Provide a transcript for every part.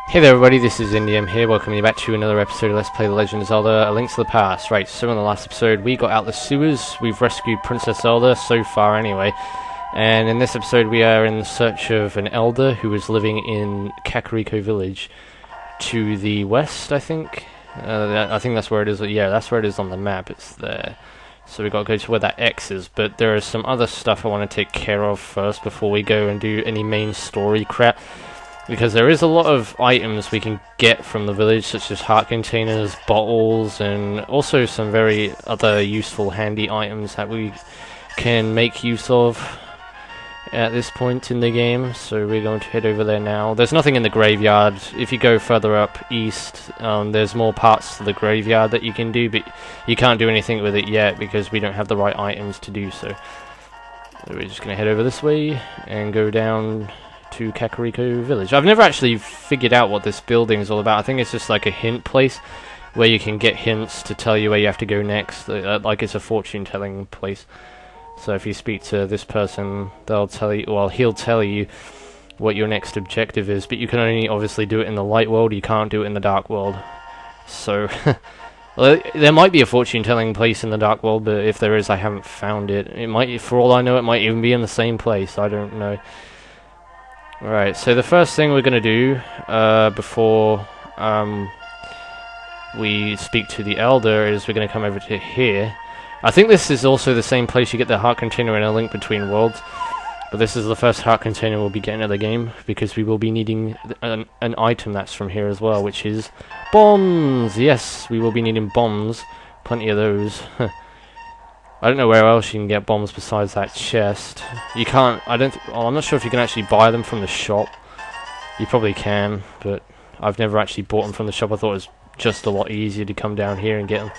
Hey there everybody, this is Indium here, welcoming you back to another episode of Let's Play The Legend of Zelda, A Link to the Past. Right, so in the last episode we got out the sewers, we've rescued Princess Zelda, so far anyway, and in this episode we are in search of an elder who is living in Kakariko Village to the west, I think. I think that's where it is, yeah, that's where it is on the map, it's there. So we got to go to where that X is, but there is some other stuff I want to take care of first before we go and do any main story crap. Because there is a lot of items we can get from the village, such as heart containers, bottles, and also some very other useful handy items that we can make use of at this point in the game. So we're going to head over there now. There's nothing in the graveyard. If you go further up east, there's more parts to the graveyard that you can do, but you can't do anything with it yet because we don't have the right items to do so. So we're just going to head over this way and go down to Kakariko Village. I've never actually figured out what this building is all about. I think it's just like a hint place where you can get hints to tell you where you have to go next. Like it's a fortune telling place. So if you speak to this person, they'll tell you, well, he'll tell you what your next objective is, but you can only obviously do it in the light world, you can't do it in the dark world. So well, there might be a fortune telling place in the dark world, but if there is, I haven't found it. It might, for all I know, it might even be in the same place. I don't know. Alright, so the first thing we're going to do before we speak to the elder is we're going to come over to here. I think this is also the same place you get the heart container in A Link Between Worlds, but this is the first heart container we'll be getting at the game because we will be needing an item that's from here as well, which is bombs! Yes, we will be needing bombs. Plenty of those. I don't know where else you can get bombs besides that chest. You can't, well, I'm not sure if you can actually buy them from the shop. You probably can, but I've never actually bought them from the shop. I thought it was just a lot easier to come down here and get them.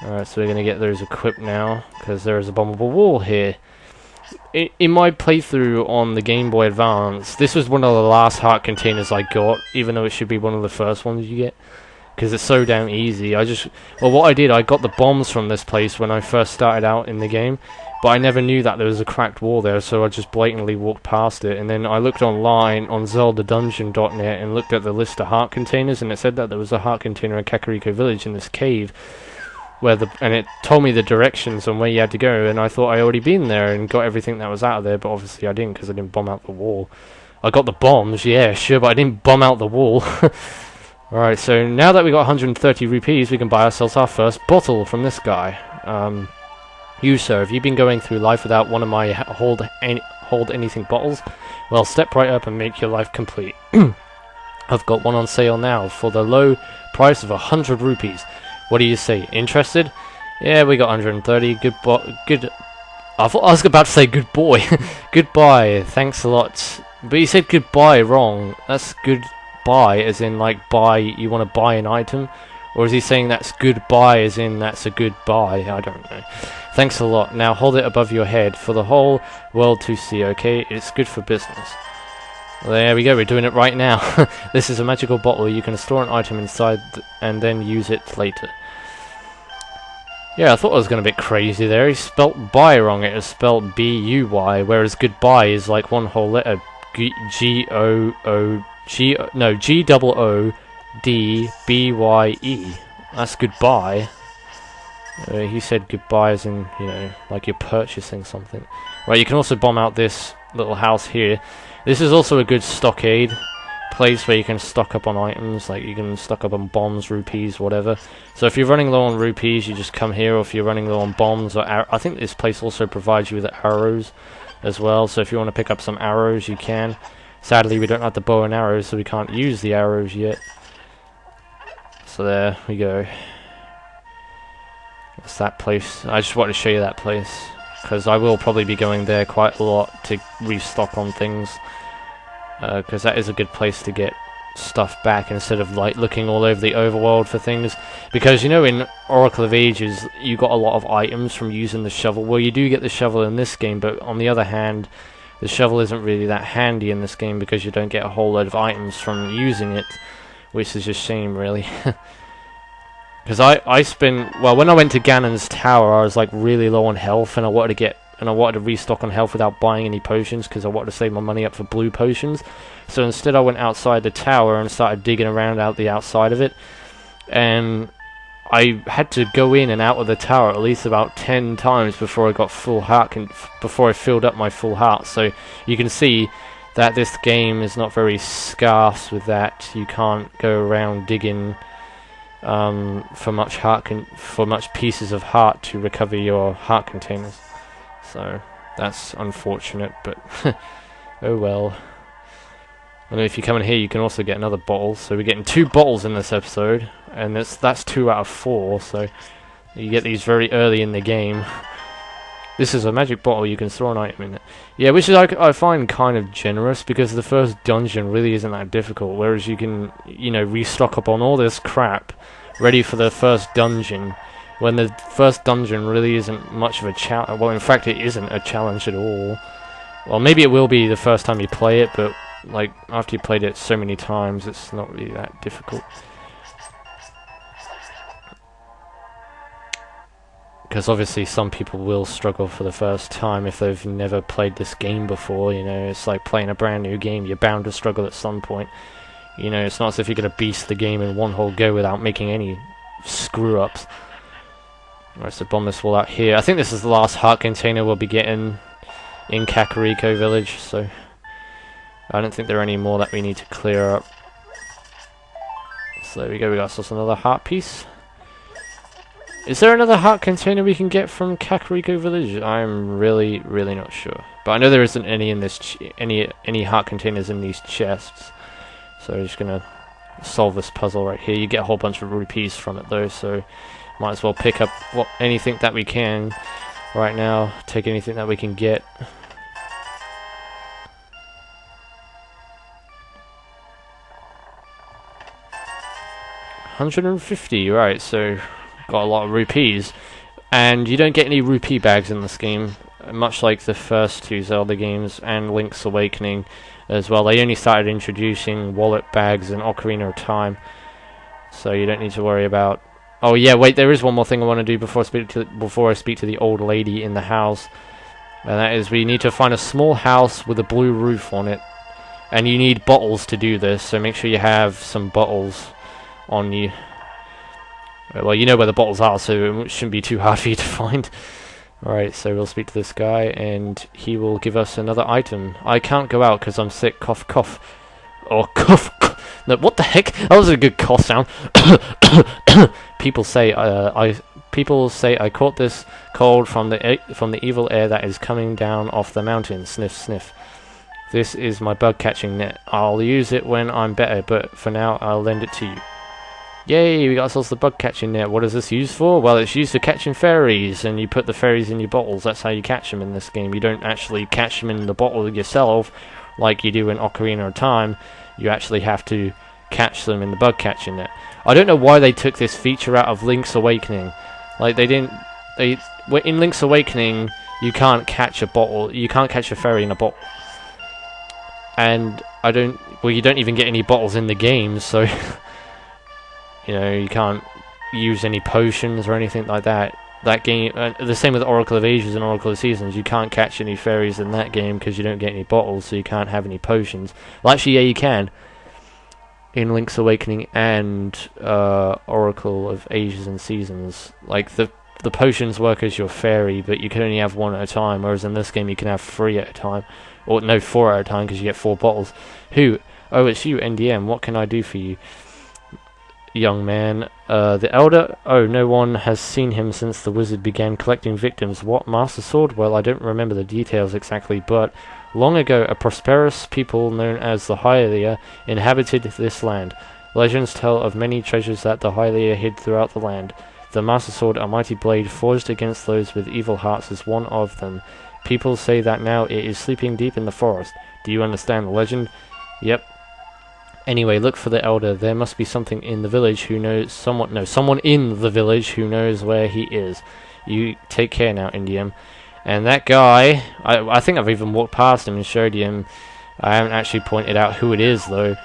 Alright, so we're going to get those equipped now, because there is a bombable wall here. In my playthrough on the Game Boy Advance, this was one of the last heart containers I got, even though it should be one of the first ones you get. Because it's so damn easy. Well, what I did, I got the bombs from this place when I first started out in the game, but I never knew that there was a cracked wall there, so I just blatantly walked past it. And then I looked online on ZeldaDungeon.net and looked at the list of heart containers, and it said that there was a heart container in Kakariko Village in this cave, and it told me the directions on where you had to go, and I thought I already been there and got everything that was out of there, but obviously I didn't because I didn't bomb out the wall. I got the bombs, yeah, sure, but I didn't bomb out the wall. Alright, so now that we got 130 rupees, we can buy ourselves our first bottle from this guy. You, sir, have you been going through life without one of my hold anything bottles? Well, step right up and make your life complete. I've got one on sale now for the low price of 100 rupees. What do you say? Interested? Yeah, we got 130. Good. I thought I was about to say good boy. Goodbye. Thanks a lot. But you said goodbye wrong. That's good. Buy as in like buy, you want to buy an item, or is he saying that's goodbye as in that's a good buy? I don't know. Thanks a lot. Now hold it above your head for the whole world to see, okay? It's good for business. Well, there we go, we're doing it right now. This is a magical bottle. You can store an item inside and then use it later. Yeah, I thought I was going a bit crazy there. He spelt buy wrong. It was spelled B-U-Y, whereas goodbye is like one whole letter. G-O-O G-O-O-D-B-Y-E. That's goodbye. He said goodbye as in, you know, like you're purchasing something. Right, you can also bomb out this little house here. This is also a good stockade place where you can stock up on items, like you can stock up on bombs, rupees, whatever. So if you're running low on rupees, you just come here, or if you're running low on bombs, or I think this place also provides you with arrows as well, so if you want to pick up some arrows, you can. Sadly, we don't have the bow and arrows, so we can't use the arrows yet. So there we go. That's that place. I just wanted to show you that place, because I will probably be going there quite a lot to restock on things. Because that is a good place to get stuff back instead of like looking all over the overworld for things. Because, you know, in Oracle of Ages, you got a lot of items from using the shovel. Well, you do get the shovel in this game, but on the other hand, the shovel isn't really that handy in this game because you don't get a whole load of items from using it, which is a shame, really. Because well, when I went to Ganon's Tower, I was like really low on health, and I wanted to get and I wanted to restock on health without buying any potions because I wanted to save my money up for blue potions. So instead I went outside the tower and started digging around out the outside of it, and I had to go in and out of the tower at least about 10 times before I got full heart, before I filled up my full heart. So you can see that this game is not very scarce with that. You can't go around digging for much pieces of heart to recover your heart containers. So that's unfortunate, but oh well. And if you come in here, you can also get another bottle. So we're getting 2 bottles in this episode, and that's 2 out of 4. So you get these very early in the game. This is a magic bottle. You can store an item in it. Yeah, which is I find kind of generous, because the first dungeon really isn't that difficult. Whereas you can, you know, restock up on all this crap, ready for the first dungeon, when the first dungeon really isn't much of a challenge. Well, in fact, it isn't a challenge at all. Well, maybe it will be the first time you play it, but like after you played it so many times, it's not really that difficult. Because obviously some people will struggle for the first time if they've never played this game before. You know, it's like playing a brand new game. You're bound to struggle at some point. You know, it's not as if you're going to beast the game in one whole go without making any screw-ups. Alright, so bomb this wall out here. I think this is the last heart container we'll be getting in Kakariko Village, so I don't think there are any more that we need to clear up. So there we go, we got ourselves another heart piece. Is there another heart container we can get from Kakariko Village? I'm really not sure. But I know there isn't any in this any heart containers in these chests. So we're just gonna solve this puzzle right here. You get a whole bunch of rupees from it though, so might as well pick up anything that we can right now. Take anything that we can get. $150, right, so got a lot of rupees. And you don't get any rupee bags in this game, much like the first 2 Zelda games and Link's Awakening as well. They only started introducing wallet bags in Ocarina of Time, so you don't need to worry about... Oh yeah, wait, there is one more thing I want to do before I speak to the old lady in the house. And that is, we need to find a small house with a blue roof on it. And you need bottles to do this, so make sure you have some bottles on you. Well, you know where the bottles are, so it shouldn't be too hard for you to find. Alright, so we'll speak to this guy, and he will give us another item. I can't go out because I'm sick. Cough, cough. Or cough, cough. No, what the heck? That was a good cough sound. People say I caught this cold from the evil air that is coming down off the mountain. Sniff, sniff. This is my bug catching net. I'll use it when I'm better, but for now I'll lend it to you. Yay, we got ourselves the bug catching net. What is this used for? Well, it's used for catching fairies, and you put the fairies in your bottles. That's how you catch them in this game. You don't actually catch them in the bottle yourself like you do in Ocarina of Time. You actually have to catch them in the bug catching net. I don't know why they took this feature out of Link's Awakening. Like, in Link's Awakening, you can't catch a bottle. You can't catch a fairy in a bottle. And you don't even get any bottles in the game, so... You know, you can't use any potions or anything like that. That game, the same with Oracle of Ages and Oracle of Seasons. You can't catch any fairies in that game because you don't get any bottles, so you can't have any potions. Well, actually, yeah, you can. In Link's Awakening and Oracle of Ages and Seasons, like the potions work as your fairy, but you can only have 1 at a time. Whereas in this game, you can have 3 at a time, or no, 4 at a time because you get 4 bottles. Who? Oh, it's you, NDM. What can I do for you? Young man, the elder? Oh, no one has seen him since the wizard began collecting victims. What, Master Sword? Well, I don't remember the details exactly, but long ago a prosperous people known as the Hylia inhabited this land. Legends tell of many treasures that the Hylia hid throughout the land. The Master Sword, a mighty blade forged against those with evil hearts, is one of them. People say that now it is sleeping deep in the forest. Do you understand the legend? Yep. Anyway, look for the elder. There must be something in the village who knows someone in the village who knows where he is. You take care now, Indium. And that guy, I think I've even walked past him and showed him. I haven't actually pointed out who it is though.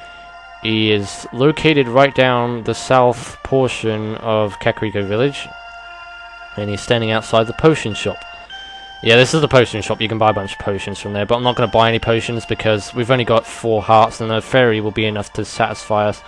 He is located right down the south portion of Kakariko Village, and he's standing outside the potion shop. Yeah, this is the potion shop. You can buy a bunch of potions from there, but I'm not going to buy any potions because we've only got 4 hearts, and a fairy will be enough to satisfy us.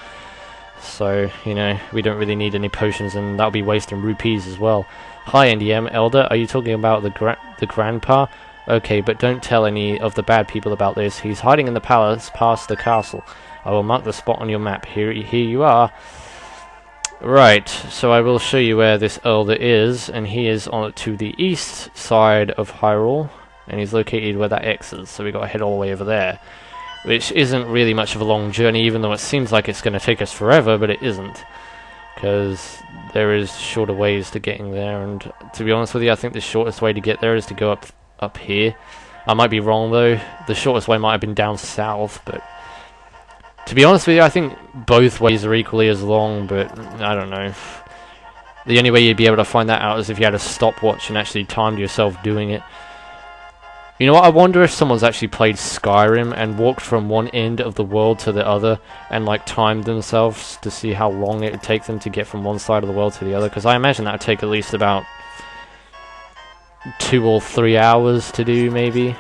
So, you know, we don't really need any potions, and that'll be wasting rupees as well. Hi, NDM Elder. Are you talking about the grandpa? Okay, but don't tell any of the bad people about this. He's hiding in the palace past the castle. I will mark the spot on your map. Here you are. Right, so I will show you where this Elder is, and he is to the east side of Hyrule, and he's located where that X is, so we got to head all the way over there. Which isn't really much of a long journey, even though it seems like it's going to take us forever, but it isn't. Because there is shorter ways to getting there, and to be honest with you, I think the shortest way to get there is to go up here. I might be wrong though, the shortest way might have been down south, but to be honest with you, I think both ways are equally as long, but I don't know. The only way you'd be able to find that out is if you had a stopwatch and actually timed yourself doing it. You know what, I wonder if someone's actually played Skyrim and walked from one end of the world to the other and like timed themselves to see how long it would take them to get from one side of the world to the other, because I imagine that would take at least about 2 or 3 hours to do, maybe.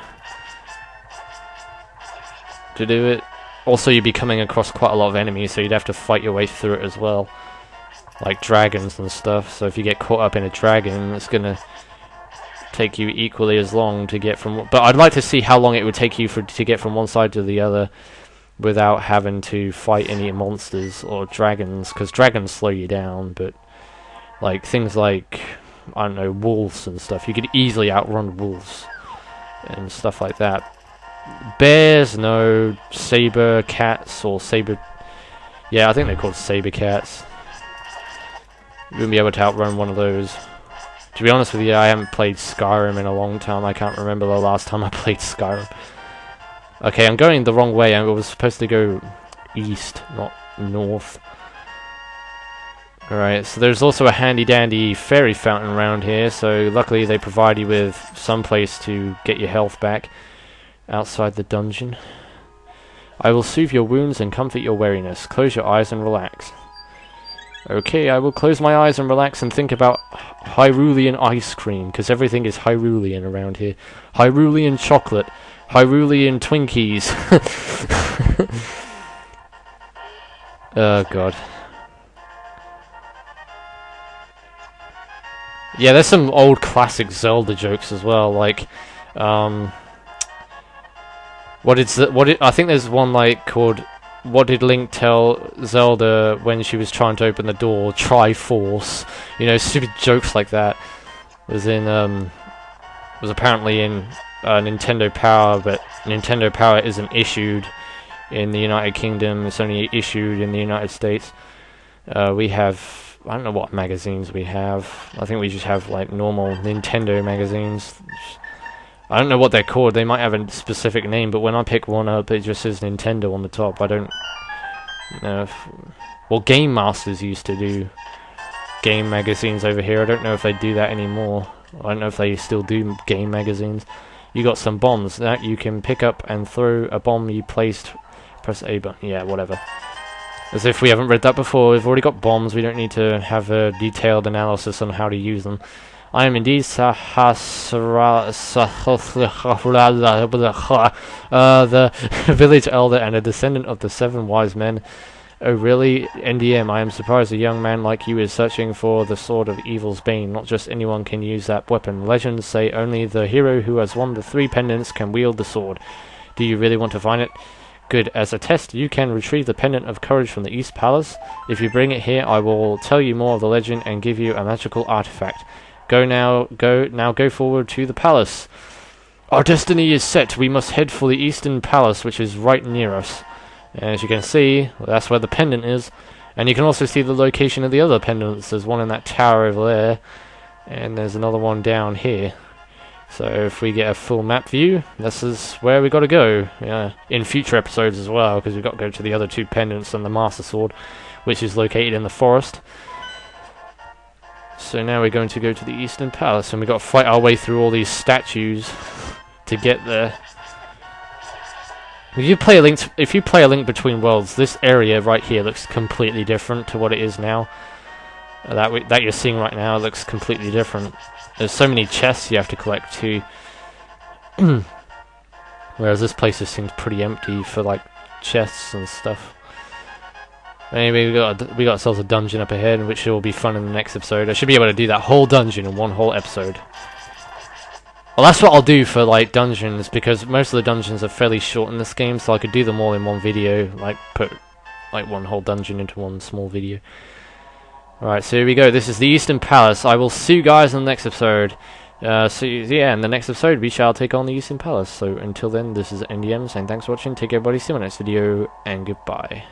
To do it. Also, you'd be coming across quite a lot of enemies, so you'd have to fight your way through it as well. Like dragons and stuff, so if you get caught up in a dragon, it's gonna take you equally as long to get from... But I'd like to see how long it would take you to get from one side to the other without having to fight any monsters or dragons, because dragons slow you down, but like things like, I don't know, wolves and stuff, you could easily outrun wolves and stuff like that. Bears, no. Saber cats or saber... Yeah, I think they're called saber cats. You wouldn't be able to outrun one of those. To be honest with you, I haven't played Skyrim in a long time. I can't remember the last time I played Skyrim. Okay, I'm going the wrong way. I was supposed to go east, not north. Alright, so there's also a handy-dandy fairy fountain around here, so luckily they provide you with some place to get your health back outside the dungeon. I will soothe your wounds and comfort your weariness. Close your eyes and relax. Okay, I will close my eyes and relax and think about Hyrulean ice cream, because everything is Hyrulean around here. Hyrulean chocolate. Hyrulean Twinkies. Oh god. Yeah, there's some old classic Zelda jokes as well, like, I think there's one like called, what did Link tell Zelda when she was trying to open the door? Triforce. You know, stupid jokes like that. Was apparently in Nintendo Power, but Nintendo Power isn't issued in the United Kingdom. It's only issued in the United States. We have, I don't know what magazines we have. I think we just have like normal Nintendo magazines. I don't know what they're called. They might have a specific name, but when I pick one up, it just says Nintendo on the top. I don't know if... Well, Game Masters used to do game magazines over here. I don't know if they do that anymore. I don't know if they still do game magazines. You got some bombs that you can pick up and throw a bomb you placed. Press A button. Yeah, whatever. As if we haven't read that before. We've already got bombs. We don't need to have a detailed analysis on how to use them. I am indeed the village elder and a descendant of the 7 wise men. Oh really? NDM, I am surprised a young man like you is searching for the sword of evil's bane. Not just anyone can use that weapon. Legends say only the hero who has won the 3 pendants can wield the sword. Do you really want to find it? Good. As a test, you can retrieve the Pendant of Courage from the East Palace. If you bring it here, I will tell you more of the legend and give you a magical artifact. Go forward to the palace. Our destiny is set. We must head for the Eastern Palace, which is right near us. And as you can see, that's where the pendant is. And you can also see the location of the other pendants. There's one in that tower over there, and there's another one down here. So if we get a full map view, this is where we got to go. Yeah, in future episodes as well, because we've got to go to the other 2 pendants and the Master Sword, which is located in the forest. So now we're going to go to the Eastern Palace, and we've got to fight our way through all these statues to get there. If you play A Link Between Worlds, this area right here looks completely different to what it is now. that you're seeing right now looks completely different. There's so many chests you have to collect too. Whereas this place just seems pretty empty for like chests and stuff. Anyway, we got ourselves a dungeon up ahead, which will be fun in the next episode. I should be able to do that whole dungeon in one whole episode. Well, that's what I'll do for like dungeons, because most of the dungeons are fairly short in this game, so I could do them all in one video, like put like one whole dungeon into one small video. Alright, so here we go. This is the Eastern Palace. I will see you guys in the next episode. So yeah, in the next episode we shall take on the Eastern Palace. So until then, this is NDM saying thanks for watching. Take care everybody, see you in the next video, and goodbye.